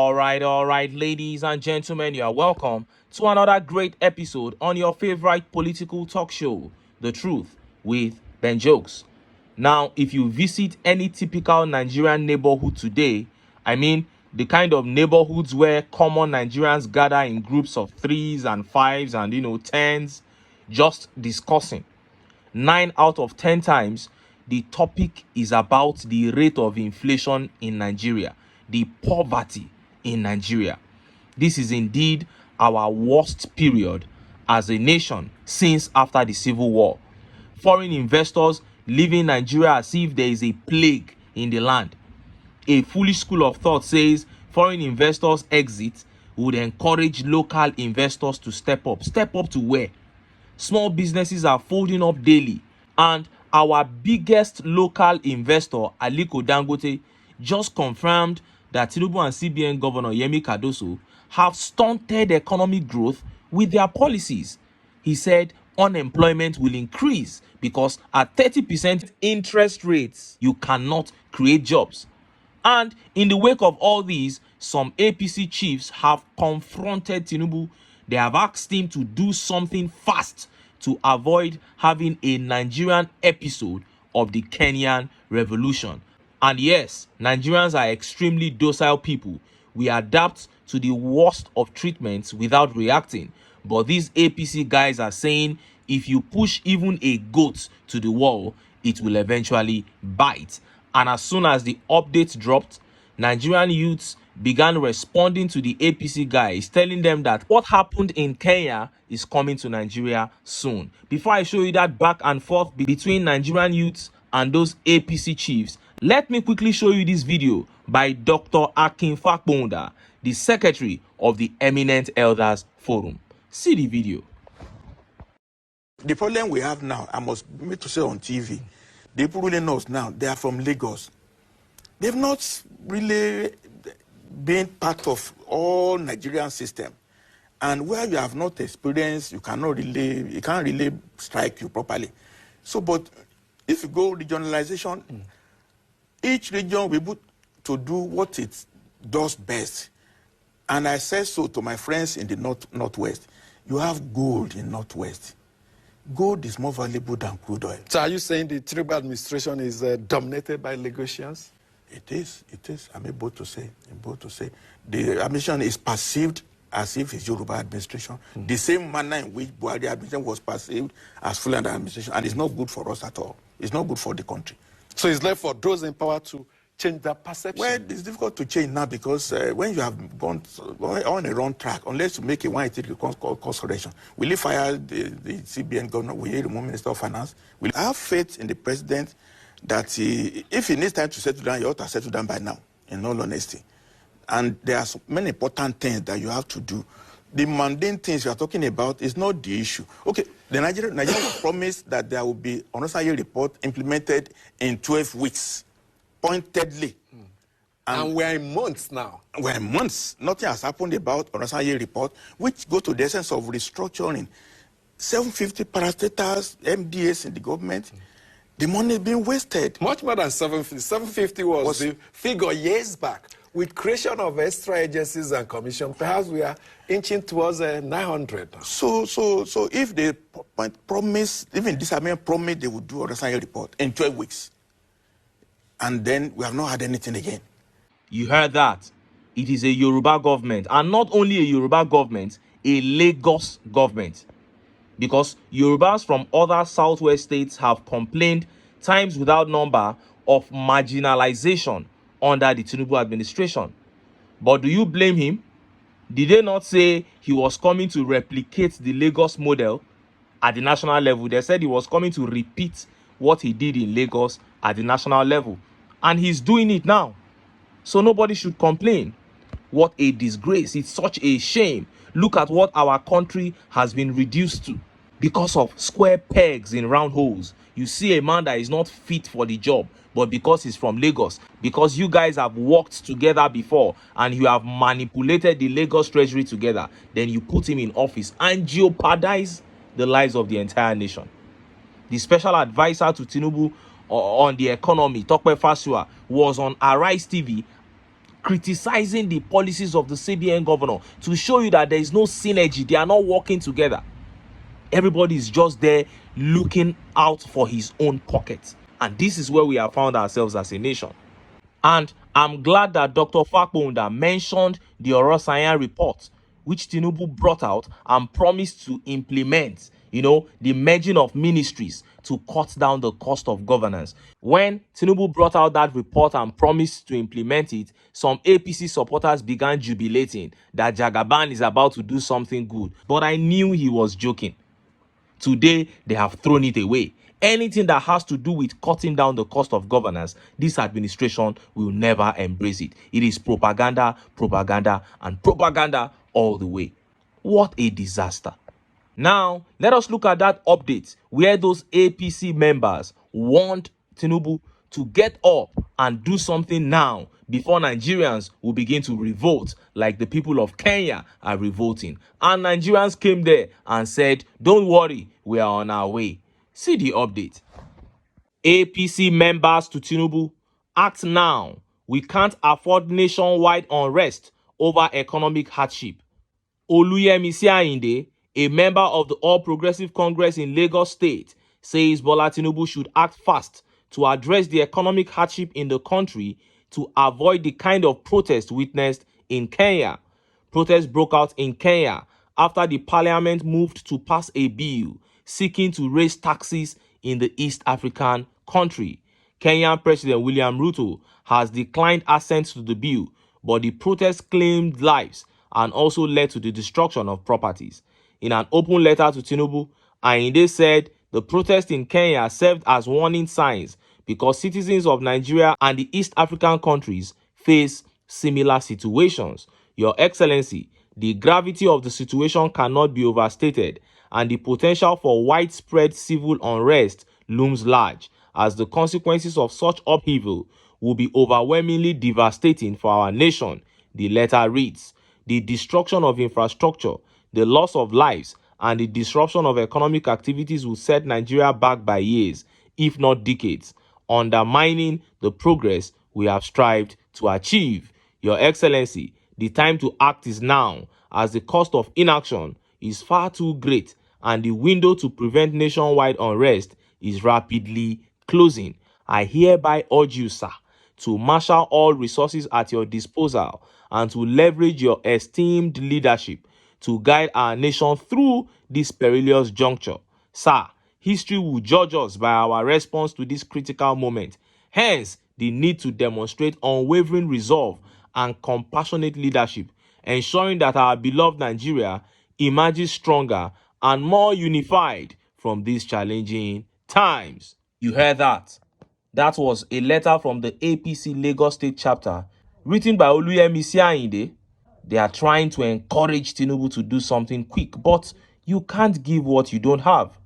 All right, ladies and gentlemen, you are welcome to another great episode on your favorite political talk show, The Truth with Ben Jokes. Now, if you visit any typical Nigerian neighborhood today, I mean the kind of neighborhoods where common Nigerians gather in groups of 3s and 5s and 10s, just discussing, 9 out of 10 times the topic is about the rate of inflation in Nigeria, the poverty in Nigeria. This is indeed our worst period as a nation since after the Civil War. Foreign investors leaving Nigeria as if there is a plague in the land. A foolish school of thought says foreign investors' exit would encourage local investors to step up. Step up to where? Small businesses are folding up daily, and our biggest local investor, Aliko Dangote, just confirmed that TINUBU and CBN Governor Yemi Cardoso have stunted economic growth with their policies. He said unemployment will increase because at 30% interest rates, you cannot create jobs. And in the wake of all these, some APC chiefs have confronted TINUBU. They have asked him to do something fast to avoid having a Nigerian episode of the Kenyan revolution. And yes, Nigerians are extremely docile people. We adapt to the worst of treatments without reacting. But these APC guys are saying if you push even a goat to the wall, it will eventually bite. And as soon as the updates dropped, Nigerian youths began responding to the APC guys, telling them that what happened in Kenya is coming to Nigeria soon. Before I show you that back and forth between Nigerian youths and those APC chiefs, let me quickly show you this video by Dr. Akin Fakbonda, the secretary of the Eminent Elders Forum. See the video. The problem we have now, I must make to say on TV, the people really knows now, they are from Lagos. They've not really been part of all Nigerian system. And where you have not experienced, you can't really strike you properly. So, but if you go regionalization, each region will be able to do what it does best. And I said so to my friends in the Northwest. You have gold in Northwest. Gold is more valuable than crude oil. So are you saying the TINUBU administration is dominated by Lagosians? It is. I'm able to say. The administration is perceived as if it's Yoruba administration. The same manner in which Buhari administration was perceived as Fulani administration. And it's not good for us at all. It's not good for the country. So it's left for those in power to change that perception? Well, it's difficult to change now because when you have gone on a wrong track, unless you make a 180 course correction, will you fire the CBN governor? Will you remove Minister of Finance? Will I have faith in the president that if he needs time to settle down, he ought to settle down by now, in all honesty. And there are so many important things that you have to do. The mundane things you are talking about is not the issue. Okay, the Nigerian was promised that there will be an Onosanye report implemented in 12 weeks, pointedly. And we're in months now. We're in months. Nothing has happened about Onosanye report, which go to the essence of restructuring. 750 parastatals, MDAs in the government. The money is being wasted. Much more than 750. 750 was the figure years back. With creation of extra agencies and commission, perhaps we are inching towards 900. So if they promise, even this American promise they would do a Onosanye report in 12 weeks, and then we have not had anything again. You heard that. It is a Yoruba government, and not only a Yoruba government, a Lagos government. Because Yorubas from other southwest states have complained times without number of marginalization under the TINUBU administration. But do you blame him? Did they not say he was coming to replicate the Lagos model at the national level? They said he was coming to repeat what he did in Lagos at the national level. And he's doing it now. So nobody should complain. What a disgrace. It's such a shame. Look at what our country has been reduced to because of square pegs in round holes. You see a man that is not fit for the job, but because he's from Lagos, because you guys have worked together before and you have manipulated the Lagos treasury together, then you put him in office and jeopardize the lives of the entire nation. The special advisor to TINUBU on the economy, Tope Fasua, was on Arise TV criticizing the policies of the CBN governor to show you that there is no synergy. They are not working together. Everybody is just there looking out for his own pocket. And this is where we have found ourselves as a nation. And I'm glad that Dr. Fakbonda mentioned the Orosayan report, which TINUBU brought out and promised to implement, the merging of ministries to cut down the cost of governance. When TINUBU brought out that report and promised to implement it, some APC supporters began jubilating that Jagaban is about to do something good. But I knew he was joking. Today, they have thrown it away. Anything that has to do with cutting down the cost of governance, this administration will never embrace it. It is propaganda, propaganda, and propaganda all the way. What a disaster. Now, let us look at that update where those APC members want TINUBU to get up and do something now before Nigerians will begin to revolt like the people of Kenya are revolting. And Nigerians came there and said, don't worry, we are on our way. See the update. APC members to TINUBU, act now. We can't afford nationwide unrest over economic hardship. Oluyemi Ayinde, a member of the All Progressive Congress in Lagos State, says Bola Tinubu should act fast to address the economic hardship in the country to avoid the kind of protest witnessed in Kenya. Protests broke out in Kenya after the parliament moved to pass a bill seeking to raise taxes in the East African country. Kenyan President William Ruto has declined assent to the bill, but the protests claimed lives and also led to the destruction of properties. In an open letter to Tinubu, Ayinde said the protest in Kenya served as warning signs because citizens of Nigeria and the East African countries face similar situations. Your Excellency, the gravity of the situation cannot be overstated, and the potential for widespread civil unrest looms large, as the consequences of such upheaval will be overwhelmingly devastating for our nation. The letter reads, the destruction of infrastructure, the loss of lives, and the disruption of economic activities will set Nigeria back by years, if not decades, undermining the progress we have strived to achieve. Your Excellency, the time to act is now, as the cost of inaction is far too great and the window to prevent nationwide unrest is rapidly closing. I hereby urge you, sir, to marshal all resources at your disposal and to leverage your esteemed leadership to guide our nation through this perilous juncture. Sir, history will judge us by our response to this critical moment. Hence, the need to demonstrate unwavering resolve and compassionate leadership, ensuring that our beloved Nigeria emerges stronger and more unified from these challenging times. You heard that? That was a letter from the APC Lagos State chapter written by Oluyemi Ayinde. They are trying to encourage Tinubu to do something quick, but you can't give what you don't have.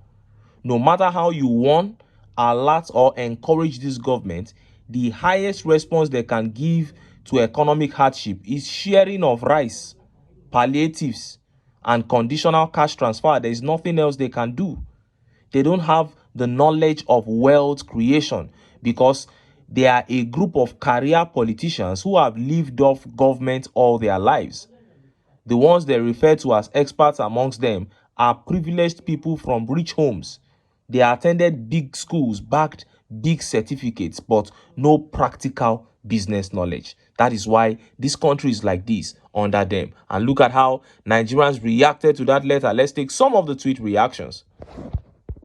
No matter how you warn, alert, or encourage this government, the highest response they can give to economic hardship is sharing of rice, palliatives, and conditional cash transfer. There is nothing else they can do. They don't have the knowledge of wealth creation because they are a group of career politicians who have lived off government all their lives. The ones they refer to as experts amongst them are privileged people from rich homes. They attended big schools, backed big certificates, but no practical business knowledge. That is why this country is like this under them. And look at how Nigerians reacted to that letter. Let's take some of the tweet reactions.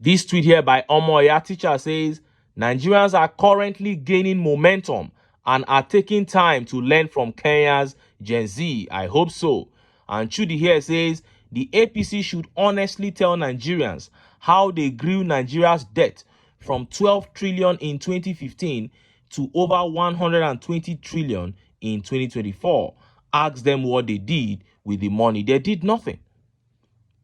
This tweet here by Omoya Teacher says, Nigerians are currently gaining momentum and are taking time to learn from Kenya's Gen Z. I hope so. And Chudi here says, the APC should honestly tell Nigerians how they grew Nigeria's debt from 12 trillion in 2015 to over 120 trillion in 2024. Ask them what they did with the money. They did nothing.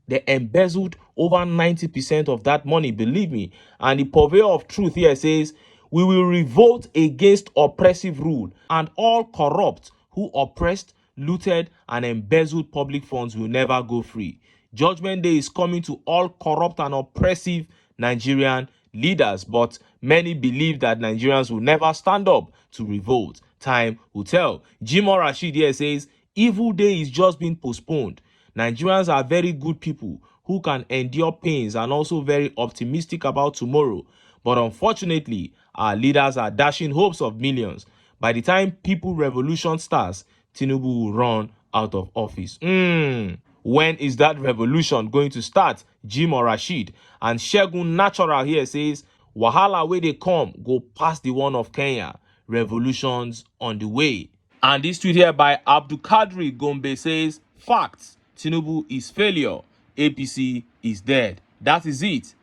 They embezzled over 90% of that money, believe me. And the purveyor of truth here says, we will revolt against oppressive rule, and all corrupt who oppressed, looted, and embezzled public funds will never go free. Judgment Day is coming to all corrupt and oppressive Nigerian leaders, but many believe that Nigerians will never stand up to revolt. Time will tell. Jimoh Rashid here says, evil day is just being postponed. Nigerians are very good people who can endure pains and also very optimistic about tomorrow. But unfortunately, our leaders are dashing hopes of millions. By the time people revolution starts, TINUBU will run out of office. When is that revolution going to start? Jimoh Rashid. And Shegun Natural here says, wahala where they come, go past the one of Kenya. Revolutions on the way. And this tweet here by Abdulkadri Gombe says, facts, TINUBU is failure. APC is dead. That is it.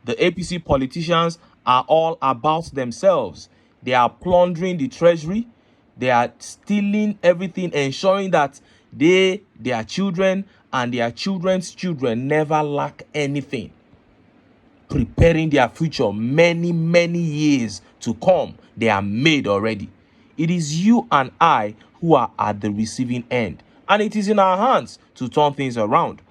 The APC politicians are all about themselves. They are plundering the treasury. They are stealing everything, ensuring that they, their children, and their children's children never lack anything. Preparing their future many, many years to come. They are made already. It is you and I who are at the receiving end. And it is in our hands to turn things around.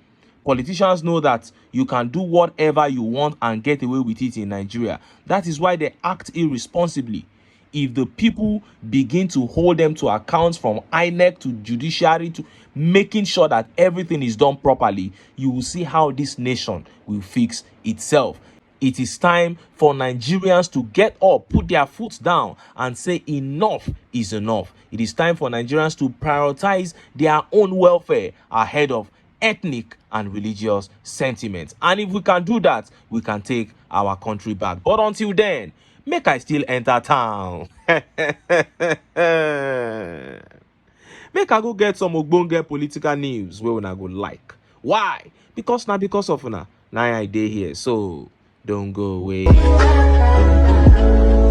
Politicians know that you can do whatever you want and get away with it in Nigeria. That is why they act irresponsibly. If the people begin to hold them to account, from INEC to judiciary to making sure that everything is done properly, you will see how this nation will fix itself. It is time for Nigerians to get up, put their foot down and say enough is enough. It is time for Nigerians to prioritize their own welfare ahead of ethnic and religious sentiments. And if we can do that, we can take our country back. But until then, make I still enter town. Make I go get some ogbonge political news where una go like. Why? Because now because of una. Now I dey here. So don't go away. Don't go.